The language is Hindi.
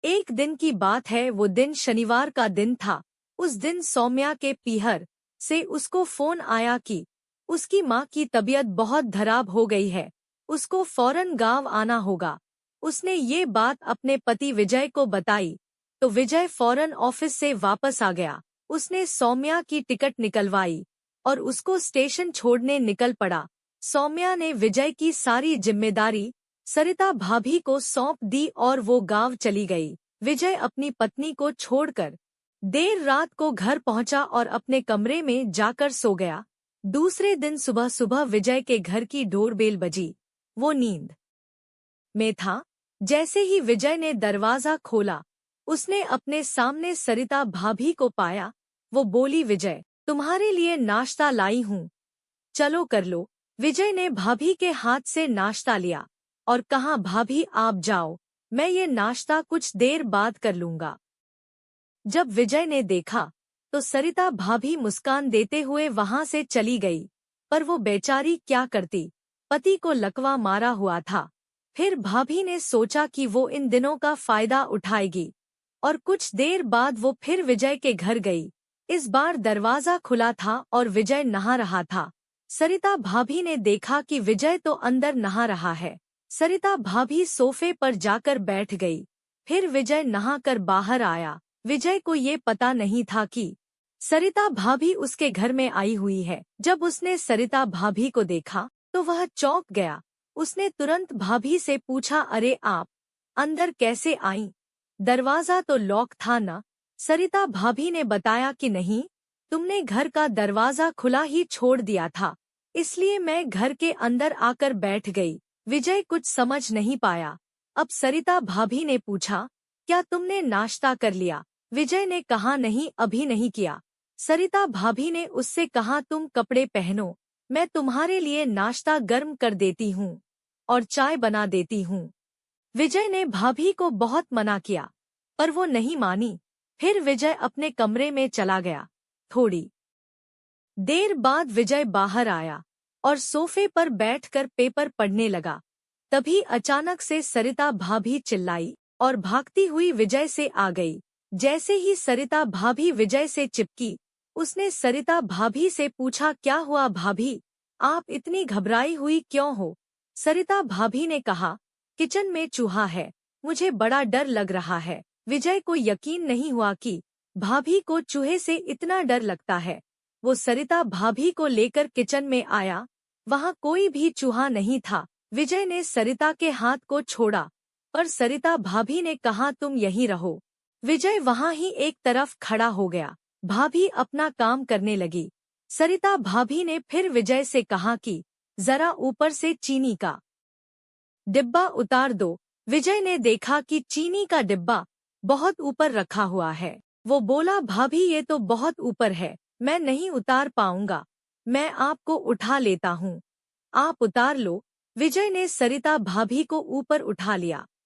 एक दिन की बात है, वो दिन शनिवार का दिन था। उस दिन सौम्या के पीहर से उसको फोन आया कि उसकी माँ की तबीयत बहुत खराब हो गई है, उसको फौरन गांव आना होगा। उसने ये बात अपने पति विजय को बताई तो विजय फौरन ऑफिस से वापस आ गया। उसने सौम्या की टिकट निकलवाई और उसको स्टेशन छोड़ने निकल पड़ा। सौम्या ने विजय की सारी जिम्मेदारी सरिता भाभी को सौंप दी और वो गांव चली गई। विजय अपनी पत्नी को छोड़कर देर रात को घर पहुंचा और अपने कमरे में जाकर सो गया। दूसरे दिन सुबह सुबह विजय के घर की डोरबेल बजी। वो नींद में था। जैसे ही विजय ने दरवाजा खोला, उसने अपने सामने सरिता भाभी को पाया। वो बोली, विजय, तुम्हारे लिए नाश्ता लाई हूँ, चलो कर लो। विजय ने भाभी के हाथ से नाश्ता लिया और कहा, भाभी आप जाओ, मैं ये नाश्ता कुछ देर बाद कर लूंगा। जब विजय ने देखा तो सरिता भाभी मुस्कान देते हुए वहां से चली गई, पर वो बेचारी क्या करती, पति को लकवा मारा हुआ था। फिर भाभी ने सोचा कि वो इन दिनों का फायदा उठाएगी और कुछ देर बाद वो फिर विजय के घर गई। इस बार दरवाजा खुला था और विजय नहा रहा था। सरिता भाभी ने देखा कि विजय तो अंदर नहा रहा है। सरिता भाभी सोफे पर जाकर बैठ गई। फिर विजय नहाकर बाहर आया। विजय को ये पता नहीं था कि सरिता भाभी उसके घर में आई हुई है। जब उसने सरिता भाभी को देखा तो वह चौंक गया। उसने तुरंत भाभी से पूछा, अरे आप अंदर कैसे आई? दरवाजा तो लॉक था ना? सरिता भाभी ने बताया कि नहीं, तुमने घर का दरवाजा खुला ही छोड़ दिया था, इसलिए मैं घर के अंदर आकर बैठ गई। विजय कुछ समझ नहीं पाया। अब सरिता भाभी ने पूछा, क्या तुमने नाश्ता कर लिया? विजय ने कहा, नहीं, अभी नहीं किया। सरिता भाभी ने उससे कहा, तुम कपड़े पहनो, मैं तुम्हारे लिए नाश्ता गर्म कर देती हूँ और चाय बना देती हूँ। विजय ने भाभी को बहुत मना किया, पर वो नहीं मानी। फिर विजय अपने कमरे में चला गया। थोड़ी देर बाद विजय बाहर आया और सोफे पर बैठकर पेपर पढ़ने लगा। तभी अचानक से सरिता भाभी चिल्लाई और भागती हुई विजय से आ गई। जैसे ही सरिता भाभी विजय से चिपकी, उसने सरिता भाभी से पूछा, क्या हुआ भाभी, आप इतनी घबराई हुई क्यों हो? सरिता भाभी ने कहा, किचन में चूहा है, मुझे बड़ा डर लग रहा है। विजय को यकीन नहीं हुआ कि भाभी को चूहे से इतना डर लगता है। वो सरिता भाभी को लेकर किचन में आया। वहाँ कोई भी चूहा नहीं था। विजय ने सरिता के हाथ को छोड़ा, पर सरिता भाभी ने कहा, तुम यहीं रहो। विजय वहाँ ही एक तरफ खड़ा हो गया। भाभी अपना काम करने लगी। सरिता भाभी ने फिर विजय से कहा कि जरा ऊपर से चीनी का डिब्बा उतार दो। विजय ने देखा कि चीनी का डिब्बा बहुत ऊपर रखा हुआ है। वो बोला, भाभी ये तो बहुत ऊपर है, मैं नहीं उतार पाऊंगा, मैं आपको उठा लेता हूँ, आप उतार लो। विजय ने सरिता भाभी को ऊपर उठा लिया।